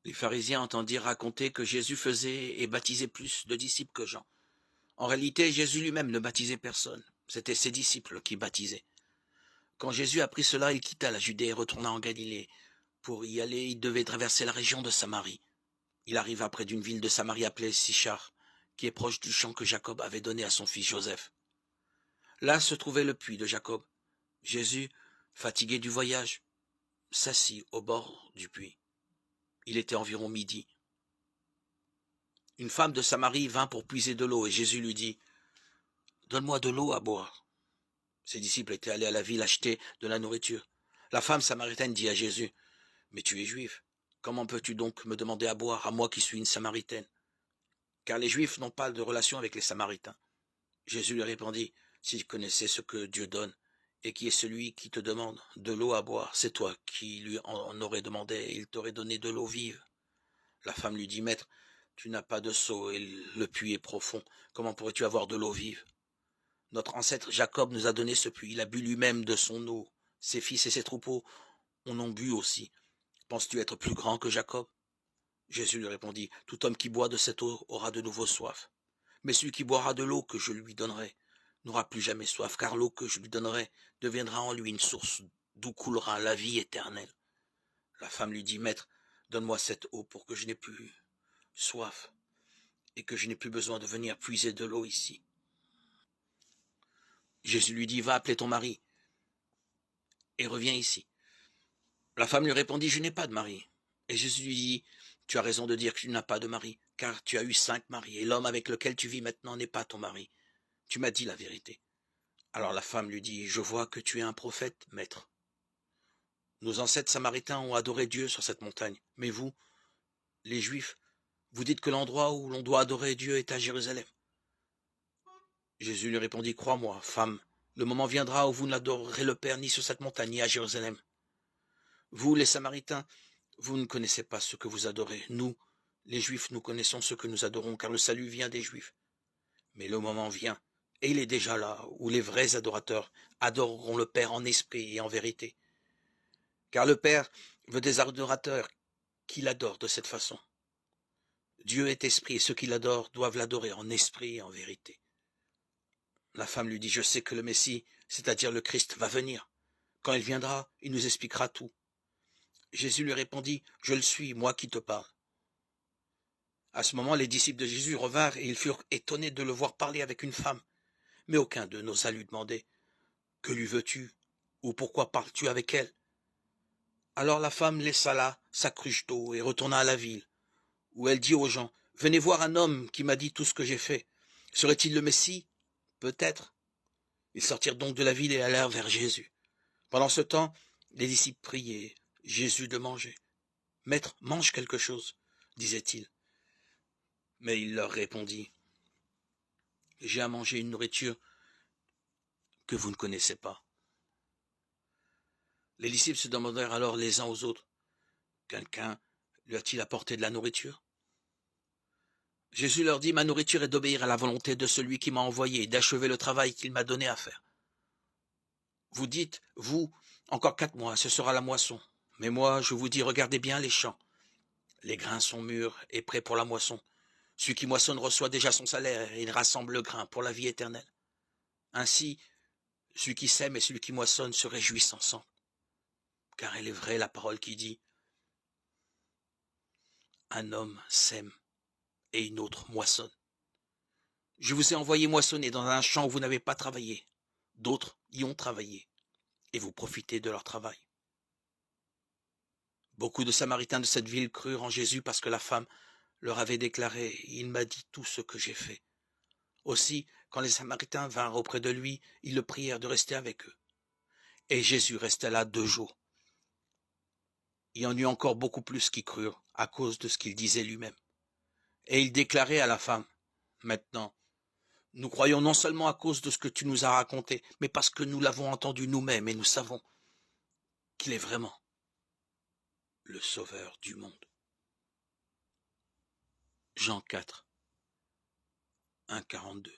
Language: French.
Les pharisiens entendirent raconter que Jésus faisait et baptisait plus de disciples que Jean. En réalité, Jésus lui-même ne baptisait personne. C'était ses disciples qui baptisaient. Quand Jésus apprit cela, il quitta la Judée et retourna en Galilée. Pour y aller, il devait traverser la région de Samarie. Il arriva près d'une ville de Samarie appelée Sichar, qui est proche du champ que Jacob avait donné à son fils Joseph. Là se trouvait le puits de Jacob. Jésus, fatigué du voyage, s'assit au bord du puits. Il était environ midi. Une femme de Samarie vint pour puiser de l'eau et Jésus lui dit « Donne-moi de l'eau à boire ». Ses disciples étaient allés à la ville acheter de la nourriture. La femme samaritaine dit à Jésus « Mais tu es juif, comment peux-tu donc me demander à boire, à moi qui suis une samaritaine ?» Car les juifs n'ont pas de relation avec les samaritains. Jésus lui répondit « Si tu connaissais ce que Dieu donne, et qui est celui qui te demande de l'eau à boire, c'est toi qui lui en aurais demandé, et il t'aurait donné de l'eau vive. » La femme lui dit « Maître, tu n'as pas de seau, et le puits est profond. Comment pourrais-tu avoir de l'eau vive? Notre ancêtre Jacob nous a donné ce puits, il a bu lui-même de son eau. Ses fils et ses troupeaux en ont bu aussi. Penses-tu être plus grand que Jacob? » Jésus lui répondit « Tout homme qui boit de cette eau aura de nouveau soif. Mais celui qui boira de l'eau que je lui donnerai n'aura plus jamais soif, car l'eau que je lui donnerai deviendra en lui une source d'où coulera la vie éternelle. » La femme lui dit « Maître, donne-moi cette eau pour que je n'ai plus soif et que je n'ai plus besoin de venir puiser de l'eau ici. » Jésus lui dit « Va appeler ton mari et reviens ici. » La femme lui répondit « Je n'ai pas de mari. » Et Jésus lui dit « Tu as raison de dire que tu n'as pas de mari, car tu as eu 5 maris, et l'homme avec lequel tu vis maintenant n'est pas ton mari. Tu m'as dit la vérité. » Alors la femme lui dit « Je vois que tu es un prophète, maître. Nos ancêtres samaritains ont adoré Dieu sur cette montagne, mais vous, les Juifs, vous dites que l'endroit où l'on doit adorer Dieu est à Jérusalem. » Jésus lui répondit « Crois-moi, femme, le moment viendra où vous n'adorerez le Père ni sur cette montagne ni à Jérusalem. Vous, les Samaritains, vous ne connaissez pas ce que vous adorez. Nous, les Juifs, nous connaissons ce que nous adorons, car le salut vient des Juifs. Mais le moment vient, et il est déjà là, où les vrais adorateurs adoreront le Père en esprit et en vérité. Car le Père veut des adorateurs qui l'adorent de cette façon. Dieu est esprit, et ceux qui l'adorent doivent l'adorer en esprit et en vérité. » La femme lui dit « Je sais que le Messie, c'est-à-dire le Christ, va venir. Quand il viendra, il nous expliquera tout. » Jésus lui répondit « Je le suis, moi qui te parle. » À ce moment, les disciples de Jésus revinrent et ils furent étonnés de le voir parler avec une femme. Mais aucun d'eux n'osa lui demander « Que lui veux-tu? Ou pourquoi parles-tu avec elle ?» Alors la femme laissa là sa cruche d'eau et retourna à la ville, où elle dit aux gens « Venez voir un homme qui m'a dit tout ce que j'ai fait. Serait-il le Messie? Peut-être. » Ils sortirent donc de la ville et allèrent vers Jésus. Pendant ce temps, les disciples priaient Jésus de manger. « Maître, mange quelque chose, disait-il. » Mais il leur répondit « J'ai à manger une nourriture que vous ne connaissez pas. » Les disciples se demandèrent alors les uns aux autres « Quelqu'un lui a-t-il apporté de la nourriture ?» Jésus leur dit « Ma nourriture est d'obéir à la volonté de celui qui m'a envoyé et d'achever le travail qu'il m'a donné à faire. Vous dites, vous, encore 4 mois, ce sera la moisson. Mais moi, je vous dis, regardez bien les champs. Les grains sont mûrs et prêts pour la moisson. Celui qui moissonne reçoit déjà son salaire et il rassemble le grain pour la vie éternelle. Ainsi, celui qui sème et celui qui moissonne se réjouissent ensemble. Car elle est vraie la parole qui dit, un homme sème et une autre moissonne. Je vous ai envoyé moissonner dans un champ où vous n'avez pas travaillé. D'autres y ont travaillé et vous profitez de leur travail. Beaucoup de Samaritains de cette ville crurent en Jésus parce que la femme leur avait déclaré « Il m'a dit tout ce que j'ai fait ». Aussi, quand les Samaritains vinrent auprès de lui, ils le prièrent de rester avec eux. Et Jésus resta là 2 jours. Il y en eut encore beaucoup plus qui crurent à cause de ce qu'il disait lui-même. Et il déclarait à la femme « Maintenant, nous croyons non seulement à cause de ce que tu nous as raconté, mais parce que nous l'avons entendu nous-mêmes et nous savons qu'il est vraiment le Sauveur du monde. » Jean 4, 1, 42.